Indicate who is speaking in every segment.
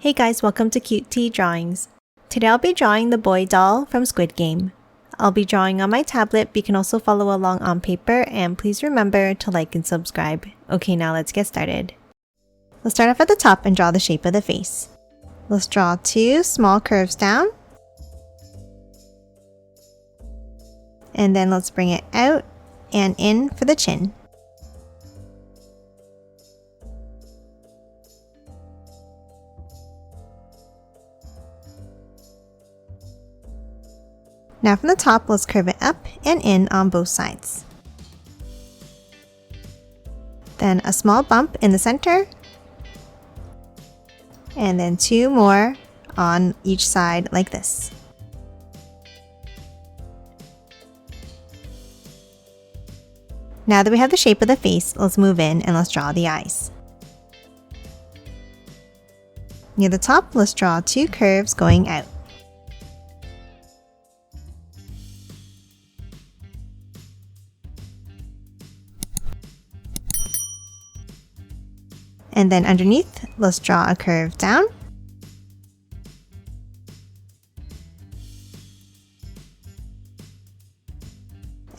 Speaker 1: Hey guys, welcome to Cute Tea Drawings. Today I'll be drawing the boy doll from Squid Game. I'll be drawing on my tablet, but you can also follow along on paper, and please remember to like and subscribe. Okay, now let's get started. Let's start off at the top and draw the shape of the face. Let's draw two small curves down. And then let's bring it out and in for the chin. Now from the top, let's curve it up and in on both sides. Then a small bump in the center. And then two more on each side like this. Now that we have the shape of the face, let's move in and let's draw the eyes. Near the top, let's draw two curves going out. And then underneath, let's draw a curve down.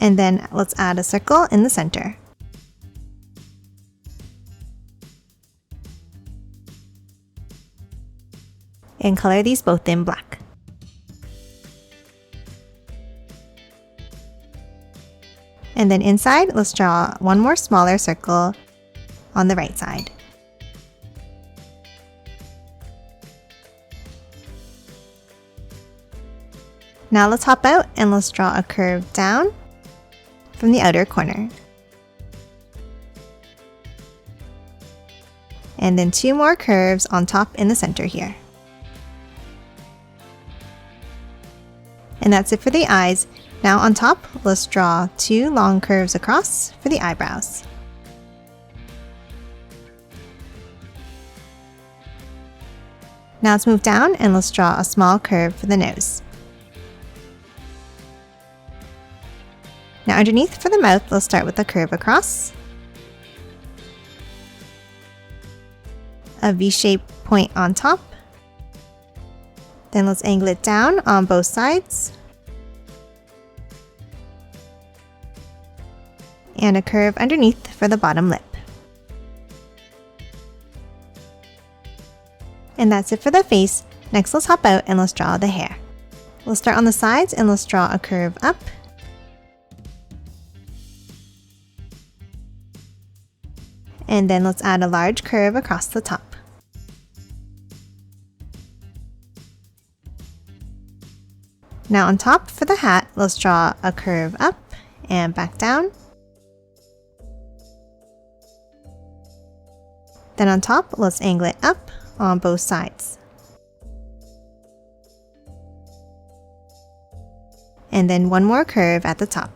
Speaker 1: And then let's add a circle in the center. And color these both in black. And then inside, let's draw one more smaller circle on the right side. Now let's hop out and let's draw a curve down from the outer corner. And then two more curves on top in the center here. And that's it for the eyes. Now on top, let's draw two long curves across for the eyebrows. Now let's move down and let's draw a small curve for the nose. Now underneath for the mouth, let's start with a curve across, a V-shaped point on top, then let's angle it down on both sides, and a curve underneath for the bottom lip. And that's it for the face. Next, let's hop out and let's draw the hair. We'll start on the sides and let's draw a curve up. And then let's add a large curve across the top. Now on top for the hat, let's draw a curve up and back down. Then on top, let's angle it up on both sides. And then one more curve at the top.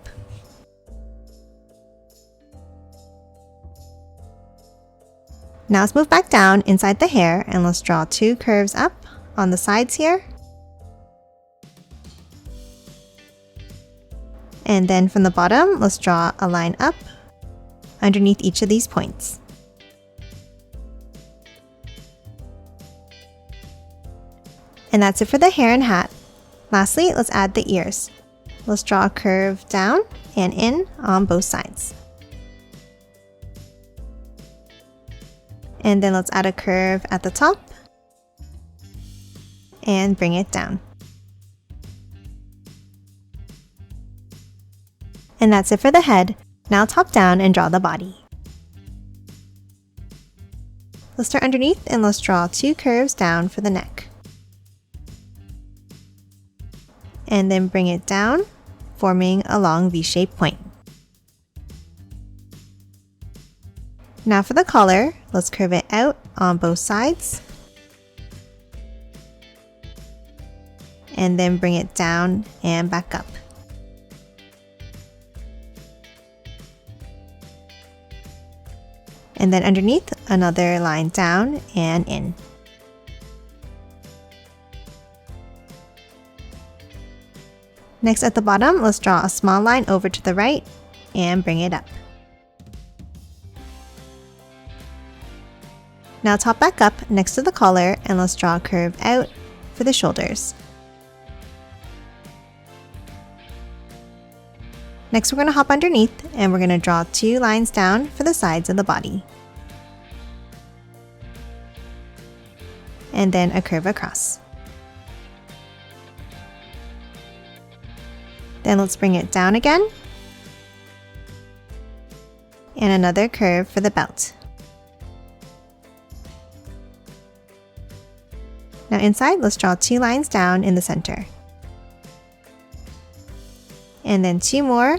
Speaker 1: Now let's move back down inside the hair and let's draw two curves up on the sides here. And then from the bottom, let's draw a line up underneath each of these points. And that's it for the hair and hat. Lastly, let's add the ears. Let's draw a curve down and in on both sides. And then let's add a curve at the top and bring it down. And that's it for the head. Now top down and draw the body. Let's start underneath and let's draw two curves down for the neck. And then bring it down, forming a long V-shaped point. Now for the collar, let's curve it out on both sides. And then bring it down and back up. And then underneath, another line down and in. Next at the bottom, let's draw a small line over to the right and bring it up. Now top back up next to the collar and let's draw a curve out for the shoulders. Next we're going to hop underneath and we're going to draw 2 lines down for the sides of the body. And then a curve across. Then let's bring it down again. And another curve for the belt. Now inside, let's draw 2 lines down in the center. And then 2 more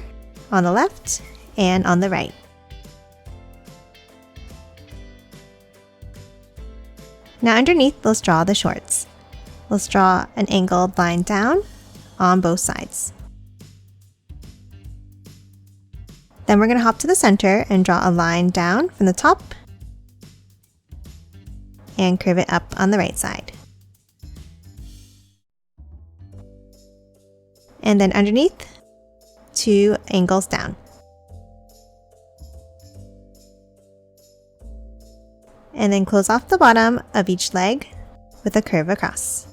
Speaker 1: on the left and on the right. Now underneath, let's draw the shorts. Let's draw an angled line down on both sides. Then we're going to hop to the center and draw a line down from the top and curve it up on the right side. And then underneath, 2 angles down. And then close off the bottom of each leg with a curve across.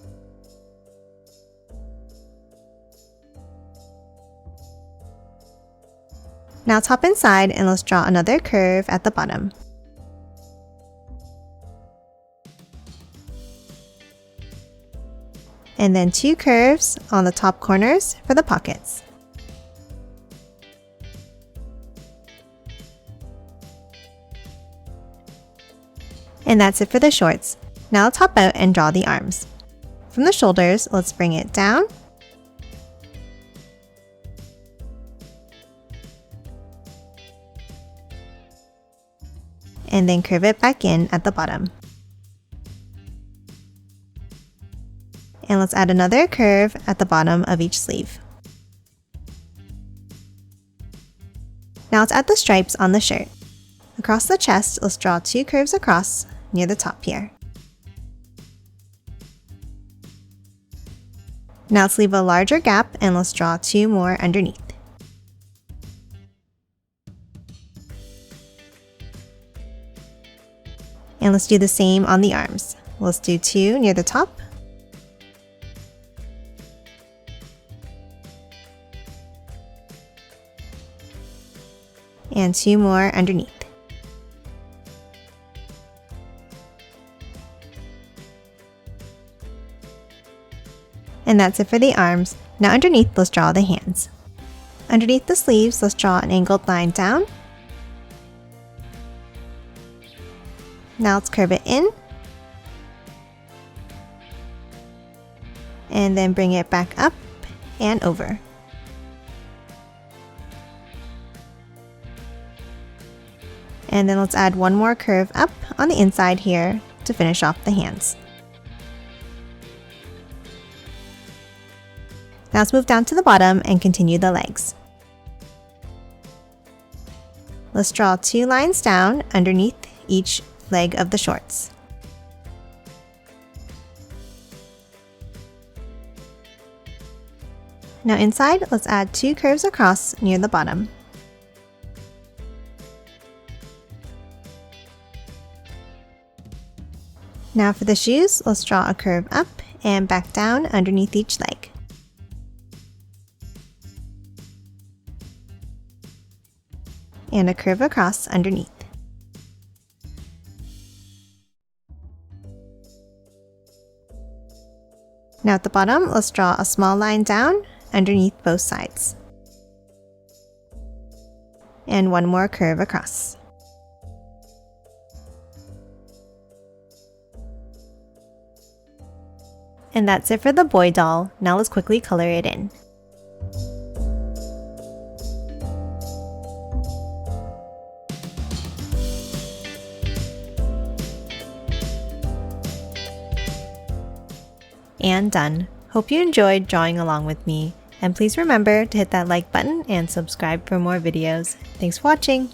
Speaker 1: Now top inside and let's draw another curve at the bottom. And then 2 curves on the top corners for the pockets. And that's it for the shorts. Now let's hop out and draw the arms. From the shoulders, let's bring it down. And then curve it back in at the bottom. And let's add another curve at the bottom of each sleeve. Now let's add the stripes on the shirt. Across the chest, let's draw 2 curves across near the top here. Now let's leave a larger gap and let's draw 2 more underneath. And let's do the same on the arms. Let's do 2 near the top. And 2 more underneath. And that's it for the arms. Now underneath, let's draw the hands. Underneath the sleeves, let's draw an angled line down. Now let's curve it in. And then bring it back up and over. And then let's add 1 more curve up on the inside here to finish off the hands. Now let's move down to the bottom and continue the legs. Let's draw 2 lines down underneath each leg of the shorts. Now inside, let's add 2 curves across near the bottom. Now for the shoes, let's draw a curve up and back down underneath each leg. And a curve across underneath. Now at the bottom, let's draw a small line down underneath both sides. And 1 more curve across. And that's it for the boy doll. Now let's quickly color it in. And done. Hope you enjoyed drawing along with me, and please remember to hit that like button and subscribe for more videos. Thanks for watching!